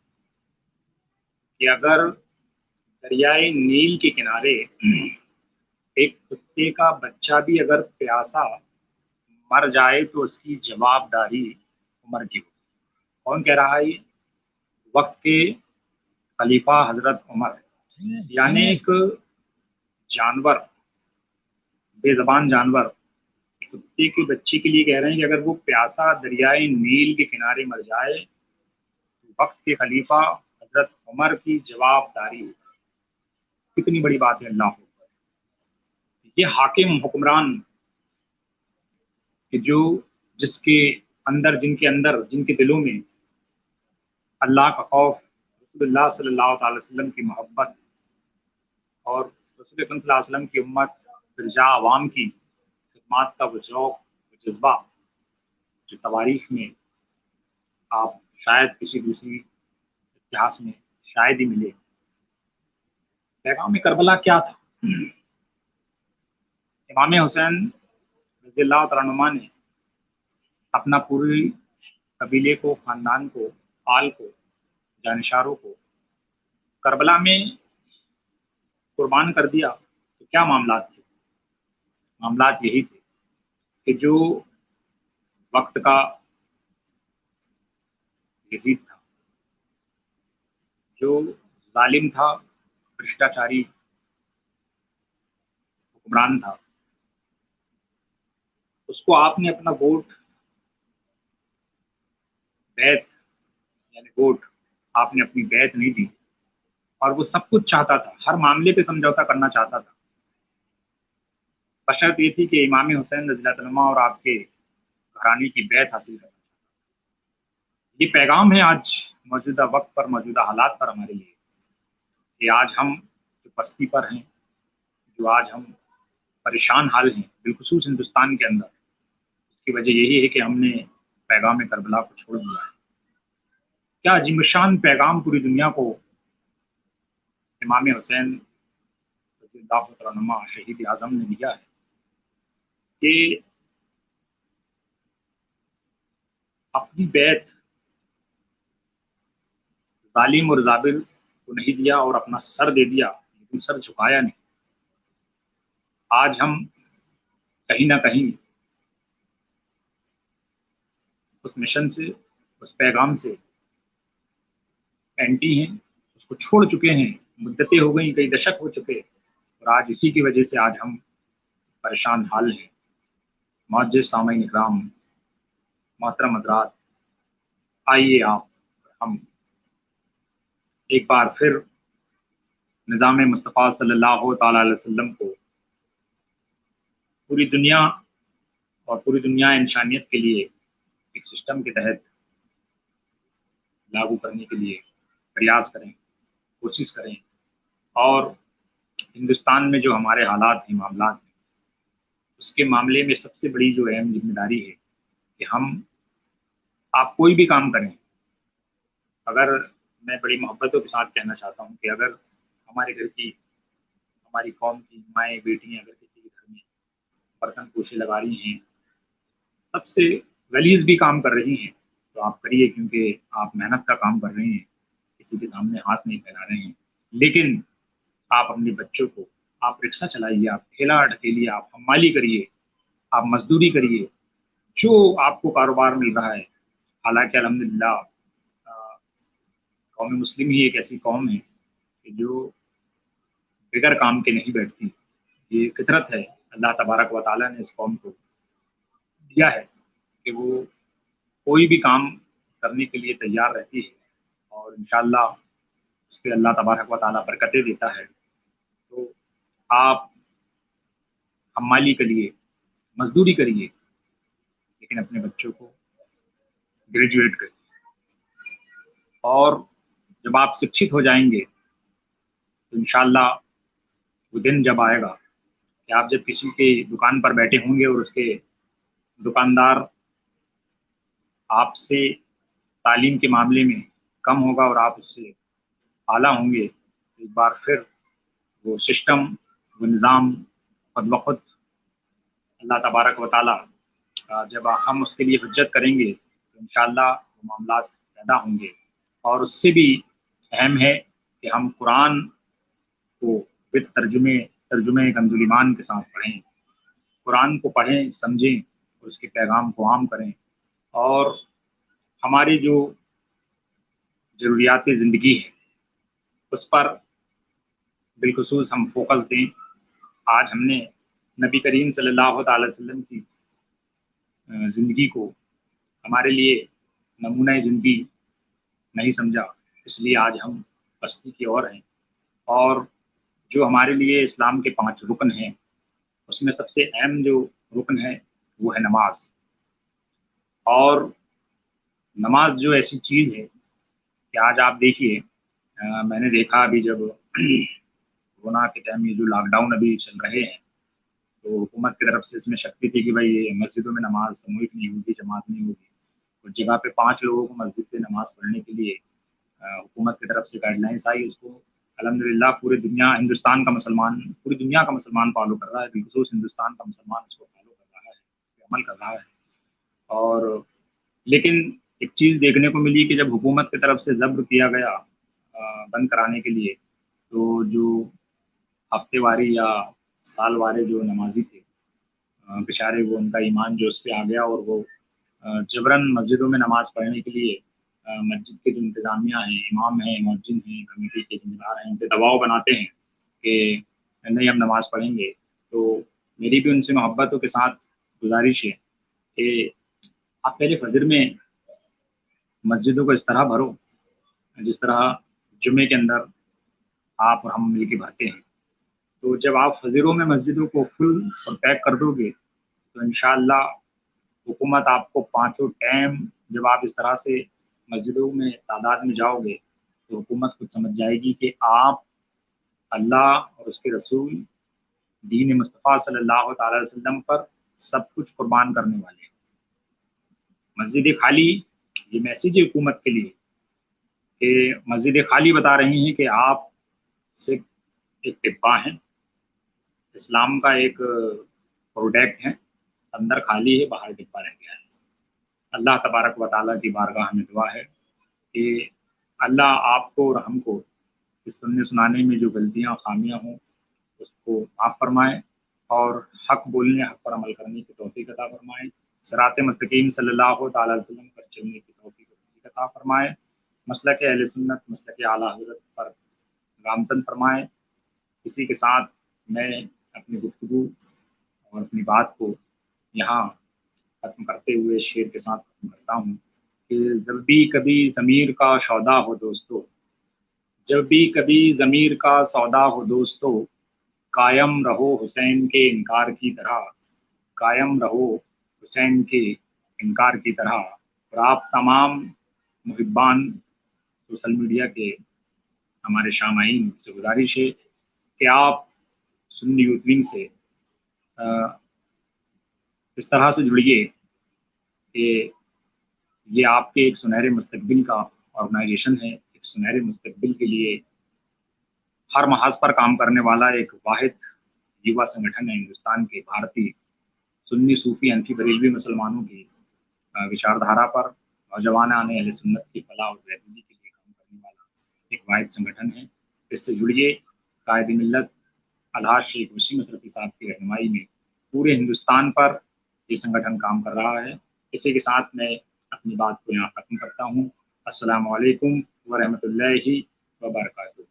कि अगर दरियाए नील के किनारे एक कुत्ते का बच्चा भी अगर प्यासा मर जाए तो उसकी जवाबदारी उमर की हो। कौन कह रहा है ये? वक्त के खलीफा हजरत उमर, यानी एक जानवर, बेजबान जानवर, कुत्ते के बच्चे के लिए कह रहे हैं कि अगर वो प्यासा दरियाए नील के किनारे मर जाए तो वक्त के खलीफा हजरत उमर की जवाबदारी हो। कितनी बड़ी बात है अल्लाह। ये हाकिम हुक्मरान कि जो जिसके अंदर, जिनके अंदर, जिनके दिलों में अल्लाह का खौफ, रसूलुल्लाह सल्लल्लाहु अलैहि वसल्लम की मोहब्बत और रसूल अकरम सल्लल्लाहु अलैहि वसल्लम की उम्मत फिरजा अवाम की खिदमत का वो शौक़, वो जज्बा जो तवारीख में آپ شاید کسی دوسری اتہاس میں شاید ہی ملے۔ پیغام کربلا کیا تھا؟ امام حسین رضی اللہ تعالیٰ عنہ نے اپنا پوری قبیلے کو، خاندان کو، آل کو، جانشاروں کو کربلا میں قربان کر دیا۔ تو کیا معاملات تھے؟ معاملات یہی تھے کہ جو وقت کا یزید تھا، جو ظالم تھا، بھرشٹاچاری حکمران تھا، اس کو آپ نے اپنا ووٹ، بیعت یعنی ووٹ، آپ نے اپنی بیعت نہیں دی، اور وہ سب کچھ چاہتا تھا، ہر معاملے پہ سمجھوتا کرنا چاہتا تھا۔ بشرط یہ تھی کہ امام حسین رضی اللہ عنہ اور آپ کے گھرانے کی بیعت حاصل کرنا۔ یہ پیغام ہے آج موجودہ وقت پر، موجودہ حالات پر ہمارے لیے، کہ آج ہم جو پستی پر ہیں، جو آج ہم پریشان حال ہیں، بالخصوص ہندوستان کے اندر، اس کی وجہ یہی ہے کہ ہم نے پیغام کربلا کو چھوڑ دیا ہے۔ کیا عظیم الشان پیغام پوری دنیا کو امام حسین رضی اللہ تعالیٰ عنہ شہید اعظم نے دیا ہے کہ اپنی بیعت ظالم اور زابر کو نہیں دیا اور اپنا سر دے دیا، لیکن سر جھکایا نہیں۔ آج ہم کہیں نہ کہیں اس مشن سے، اس پیغام سے اینٹی ہیں، اس کو چھوڑ چکے ہیں، مدتیں ہو گئیں، کئی دشک ہو چکے، اور آج اسی کی وجہ سے آج ہم پریشان حال ہیں۔ معزز سامعین اکرام، محترم حضرات، آئیے آپ ہم ایک بار پھر نظام مصطفیٰ صلی اللہ تعالی علیہ وسلم کو پوری دنیا اور پوری دنیا انسانیت کے لیے ایک سسٹم کے تحت لاگو کرنے کے لیے پریاس کریں، کوشش کریں، اور ہندوستان میں جو ہمارے حالات ہیں، معاملات ہیں، اس کے معاملے میں سب سے بڑی جو اہم ذمہ داری ہے کہ آپ کوئی بھی کام کریں، اگر میں بڑی محبتوں کے ساتھ کہنا چاہتا ہوں کہ اگر ہمارے گھر کی، ہماری قوم کی مائیں بیٹیاں اگر کسی کے گھر میں برتن پوشی لگا رہی ہیں، سب سے غلیظ بھی کام کر رہی ہیں، تو آپ کریے، کیونکہ آپ محنت کا کام کر رہے ہیں، کسی کے سامنے ہاتھ نہیں پھیلا رہے ہیں۔ لیکن آپ اپنے بچوں کو، آپ رکشہ چلائیے، آپ ٹھیلا ڈھکیلیے، آپ حمالی کریے، آپ مزدوری کریے، جو آپ کو کاروبار مل رہا ہے۔ حالانکہ الحمدللہ قوم مسلم ہی ایک ایسی قوم ہے کہ جو بغیر کام کے نہیں بیٹھتی، یہ فطرت ہے، اللہ تبارک و تعالیٰ نے اس قوم کو دیا ہے کہ وہ کوئی بھی کام کرنے کے لیے تیار رہتی ہے، اور انشاءاللہ اس پہ اللہ تبارک و تعالیٰ برکتیں دیتا ہے۔ تو آپ حمالی کریے، مزدوری کریے، لیکن اپنے بچوں کو گریجویٹ کریے، اور جب آپ شکشت ہو جائیں گے تو انشاءاللہ وہ دن جب آئے گا کہ آپ جب کسی کے دکان پر بیٹھے ہوں گے اور اس کے دکاندار آپ سے تعلیم کے معاملے میں کم ہوگا اور آپ اس سے اعلیٰ ہوں گے، ایک بار پھر وہ سسٹم، وہ نظام خود بخود اللہ تبارک و تعالیٰ جب ہم اس کے لیے حجت کریں گے تو انشاءاللہ وہ معاملات پیدا ہوں گے۔ اور اس سے بھی اہم ہے کہ ہم قرآن کو ترجمے کنزولیمان کے ساتھ پڑھیں، قرآن کو پڑھیں، سمجھیں، اور اس کے پیغام کو عام کریں، اور ہماری جو ضروریات زندگی ہے اس پر بالخصوص ہم فوکس دیں۔ آج ہم نے نبی کریم صلی اللہ تعالی وسلم کی زندگی کو ہمارے لیے نمونہ زندگی نہیں سمجھا، اس لیے آج ہم پستی کی اور ہیں۔ اور جو ہمارے لیے اسلام کے 5 رکن ہیں، اس میں سب سے اہم جو رکن ہے وہ ہے نماز۔ اور نماز جو ایسی چیز ہے کہ آج آپ دیکھیے، میں نے دیکھا ابھی جب کورونا کے ٹائم یہ جو لاک ڈاؤن ابھی چل رہے ہیں، تو حکومت کی طرف سے اس میں شکتی تھی کہ بھائی یہ مسجدوں میں نماز سموہک نہیں ہوگی، جماعت نہیں ہوگی، उस जगह पे 5 लोगों को मस्जिद पे नमाज़ पढ़ने के लिए हुकूमत की तरफ से गाइडलाइंस आई, उसको अल्हम्दुलिल्लाह पूरी दुनिया का मुसलमान फॉलो कर रहा है, बिलखुसूस हिंदुस्तान का मुसलमान उसको फॉलो कर रहा है, उस पे अमल कर रहा है। और लेकिन एक चीज़ देखने को मिली कि जब हुकूमत की तरफ से ज़ब्र किया गया बंद कराने के लिए, तो जो हफ्तेवारी या सालवारे जो नमाज़ी थे बेचारे, वो उनका ईमान जो उस पे आ गया और वो जबरन मस्जिदों में नमाज़ पढ़ने के लिए मस्जिद के जो इंतज़ामिया हैं, इमाम हैं, मुअज्जिन हैं, कमेटी के ज़िम्मेदार हैं, उन पे दबाव बनाते हैं कि नहीं हम नमाज़ पढ़ेंगे। तो मेरी भी उनसे मोहब्बतों के साथ गुज़ारिश है कि आप पहले फ़जर में मस्जिदों को इस तरह भरो, जिस तरह जुमे के अंदर आप और हम मिल के भरते हैं। तो जब आप फ़जरों में मस्जिदों को फुल और पैक कर दोगे, तो इंशाअल्लाह हुकूमत आपको पाँचों टाइम, जब आप इस तरह से मस्जिदों में तादाद में जाओगे, तो हुकूमत खुद समझ जाएगी कि आप अल्लाह और उसके रसूल दीन मुस्तफ़ा सल्लल्लाहु ताला अलैहि वसल्लम पर सब कुछ कुर्बान करने वाले हैं। मस्जिद खाली, ये मैसेज है हुकूमत के लिए कि मस्जिद खाली बता रही हैं कि आप सिर्फ एक डिब्बा हैं, इस्लाम का एक प्रोडक्ट है, अंदर खाली है, बाहर डिब्बा रह गया है। अल्लाह तबारक व तआला की बारगाह में दुआ है कि अल्लाह आपको और हमको इस सुनने सुनाने में जो गलतियाँ खामियाँ हों उसको माफ़ फरमाएँ और हक़ बोलने, हक़ पर अमल करने की तौफ़ीक़ अता फ़रमाएँ। सिरात मुस्तकीम सल्लल्लाहु तआला अलैहि वसल्लम पर चलने की तौफ़ीक़ अता फ़रमाएँ। मसलक अहले सुन्नत, मसलक आला हज़रत पर गामज़न फ़रमाएँ। इसी के साथ मैं अपनी गुफ्तगू और अपनी बात को यहाँ ख़त्म करते हुए शेर के साथ ख़त्म करता हूँ कि जब भी कभी ज़मीर का सौदा हो दोस्तों, जब भी कभी ज़मीर का सौदा हो दोस्तों, कायम रहो हुसैन के इनकार की तरह, कायम रहो हुसैन के इनकार की तरह। और आप तमाम मुहिब्बान सोशल मीडिया के हमारे शामाईन से गुजारिश है कि आप सुन्नी यूथ विंग से इस तरह से जुड़िए कि ये आपके एक सुनहरे मुस्तकबिल का ऑर्गेनाइजेशन है। एक सुनहरे मुस्तकबिल के लिए हर महाज पर काम करने वाला एक वाहिद युवा संगठन है हिंदुस्तान के भारतीय सुन्नी सूफी हनफी बरेलवी मुसलमानों की विचारधारा पर नौजवान आने अहले सुन्नत की फलाह और बेहतरी के लिए काम करने वाला एक वाहिद संगठन है। इससे जुड़िए। कायद मिल्लत अलहाज शेख वसीम अशरफी साहब की रहनुमाई में पूरे हिंदुस्तान पर ये संगठन काम कर रहा है। इसी के साथ मैं अपनी बात को यहाँ ख़त्म करता हूँ। अस्सलामु अलैकुम व रहमतुल्लाहि व बरकातुहू।